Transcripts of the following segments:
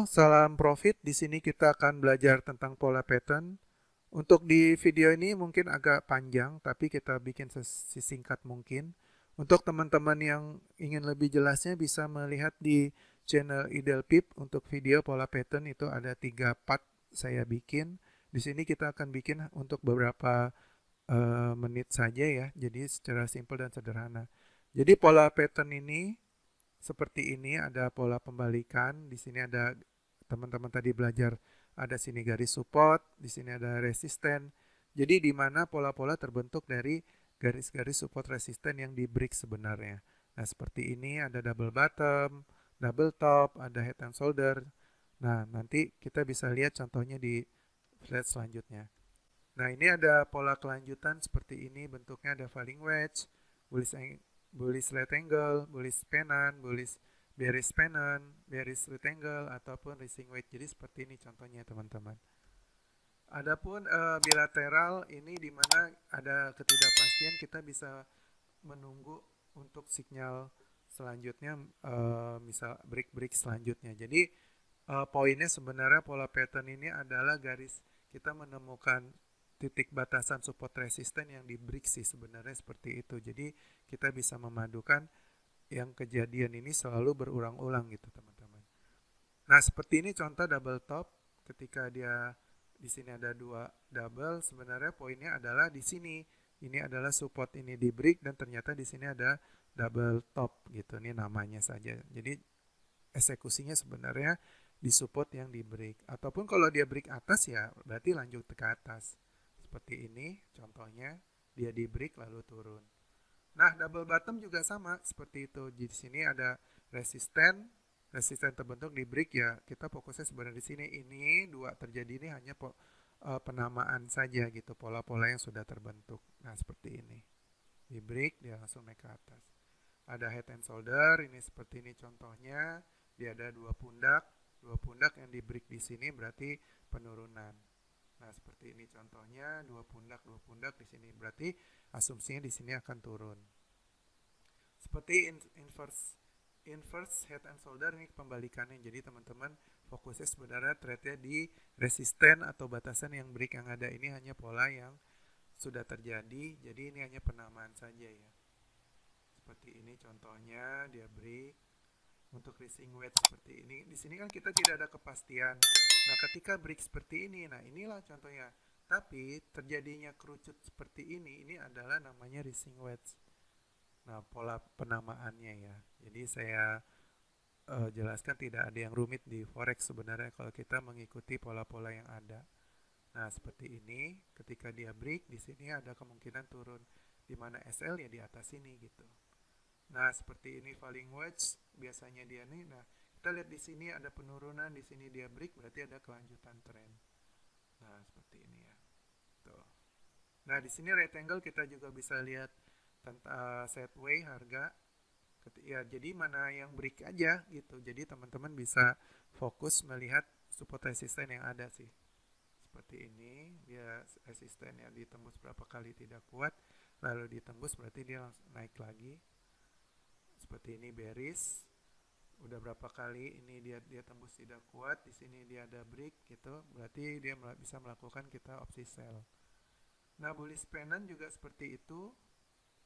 salam profit. Di sini kita akan belajar tentang pola pattern. Untuk di video ini mungkin agak panjang, tapi kita bikin sesingkat mungkin. Untuk teman-teman yang ingin lebih jelasnya bisa melihat di channel Idelpip untuk video pola pattern itu ada 3 part saya bikin. Di sini kita akan bikin untuk beberapa menit saja ya, jadi secara simpel dan sederhana. Jadi pola pattern ini seperti ini, ada pola pembalikan, di sini ada teman-teman tadi belajar, ada sini garis support, di sini ada resisten. Jadi di mana pola-pola terbentuk dari garis-garis support resisten yang di break sebenarnya. Nah, seperti ini ada double bottom, double top, ada head and shoulder. Nah, nanti kita bisa lihat contohnya di slide selanjutnya. Nah, ini ada pola kelanjutan seperti ini, bentuknya ada falling wedge, bullish right angle, bullish pennant, bullish bearish pennant, bearish right angle, ataupun rising wedge. Jadi seperti ini contohnya teman-teman. Adapun bilateral ini di mana ada ketidakpastian, kita bisa menunggu untuk sinyal selanjutnya, misal break selanjutnya. Jadi poinnya sebenarnya pola pattern ini adalah garis kita menemukan titik batasan support resisten yang di break sih sebenarnya seperti itu. Jadi kita bisa memadukan yang kejadian ini selalu berulang-ulang gitu teman-teman. Nah, seperti ini contoh double top. Ketika dia di sini ada dua double, sebenarnya poinnya adalah di sini. Ini adalah support ini di break dan ternyata di sini ada double top gitu. Ini namanya saja. Jadi eksekusinya sebenarnya di support yang di break. Ataupun kalau dia break atas ya berarti lanjut ke atas. Seperti ini contohnya, dia di break lalu turun. Nah, double bottom juga sama seperti itu. Di sini ada resisten terbentuk di break ya. Kita fokusnya sebenarnya di sini. Ini dua terjadi ini hanya penamaan saja gitu, pola-pola yang sudah terbentuk. Nah, seperti ini. Di break dia langsung naik ke atas. Ada head and shoulder, ini seperti ini contohnya. Dia ada dua pundak yang di break di sini berarti penurunan. Nah, seperti ini contohnya, dua pundak di sini. Berarti asumsinya di sini akan turun. Seperti inverse head and shoulder, ini pembalikannya. Jadi teman-teman fokusnya sebenarnya trade-nya di resisten atau batasan yang break yang ada. Ini hanya pola yang sudah terjadi. Jadi ini hanya penamaan saja ya. Seperti ini contohnya, dia break. Untuk rising wedge seperti ini, di sini kan kita tidak ada kepastian. Nah, ketika break seperti ini, nah inilah contohnya. Tapi terjadinya kerucut seperti ini adalah namanya rising wedge. Nah, pola penamaannya ya. Jadi saya jelaskan tidak ada yang rumit di forex sebenarnya kalau kita mengikuti pola-pola yang ada. Nah, seperti ini, ketika dia break, di sini ada kemungkinan turun. Di mana SL ya di atas ini gitu. Nah, seperti ini falling wedge, biasanya dia nih. Nah, kita lihat di sini ada penurunan, di sini dia break, berarti ada kelanjutan tren. Nah, seperti ini ya. Tuh. Nah, di sini right angle kita juga bisa lihat tentang setway harga. Ya, jadi mana yang break aja gitu. Jadi teman-teman bisa fokus melihat support resisten yang ada sih. Seperti ini, dia resistennya ditembus berapa kali tidak kuat, lalu ditembus berarti dia langsung naik lagi. Seperti ini bearish, udah berapa kali ini dia tembus tidak kuat, di sini dia ada break gitu, berarti dia bisa melakukan kita opsi sell. Nah, bullish pennant juga seperti itu,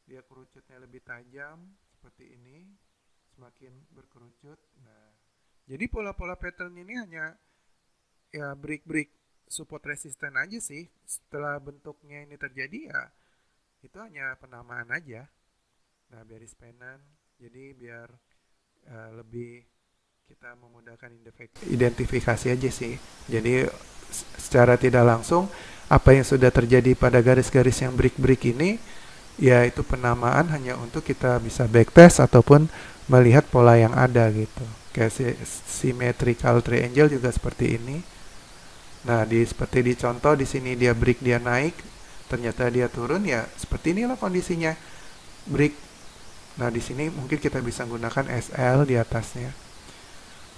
dia kerucutnya lebih tajam seperti ini, semakin berkerucut. Nah, jadi pola-pola pattern ini hanya ya break support resisten aja sih. Setelah bentuknya ini terjadi ya itu hanya penamaan aja. Nah, bearish pennant, jadi biar lebih kita memudahkan identifikasi aja sih. Jadi secara tidak langsung apa yang sudah terjadi pada garis-garis yang break ini ya itu penamaan hanya untuk kita bisa backtest ataupun melihat pola yang ada gitu. Kayak symmetrical triangle juga seperti ini. Nah, seperti di contoh di sini dia break, dia naik, ternyata dia turun ya seperti inilah kondisinya. Break. Nah, di sini mungkin kita bisa gunakan SL di atasnya.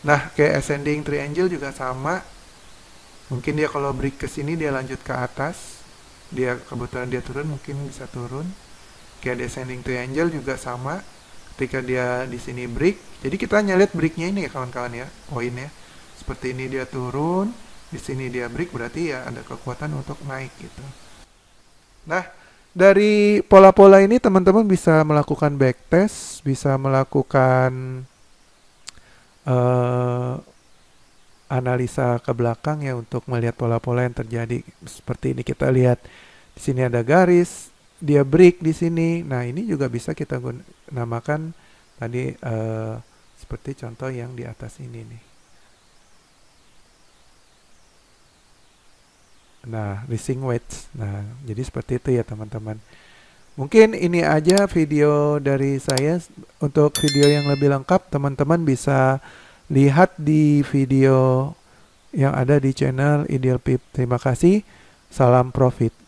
Nah, kayak ascending triangle juga sama. Mungkin dia kalau break ke sini dia lanjut ke atas. Dia kebetulan dia turun, mungkin bisa turun. Kayak descending triangle juga sama. Ketika dia di sini break, jadi kita hanya lihat breaknya ini ya kawan-kawan ya, poinnya. Seperti ini dia turun, di sini dia break, berarti ya ada kekuatan untuk naik gitu. Nah, dari pola-pola ini teman-teman bisa melakukan backtest, bisa melakukan eh, analisa ke belakang ya untuk melihat pola-pola yang terjadi. Seperti ini kita lihat di sini ada garis, dia break di sini. Nah, ini juga bisa kita namakan tadi seperti contoh yang di atas ini nih. Nah, rising wedge. Nah, jadi seperti itu ya teman-teman. Mungkin ini aja video dari saya. Untuk video yang lebih lengkap, teman-teman bisa lihat di video yang ada di channel Ideal Pip. Terima kasih. Salam profit.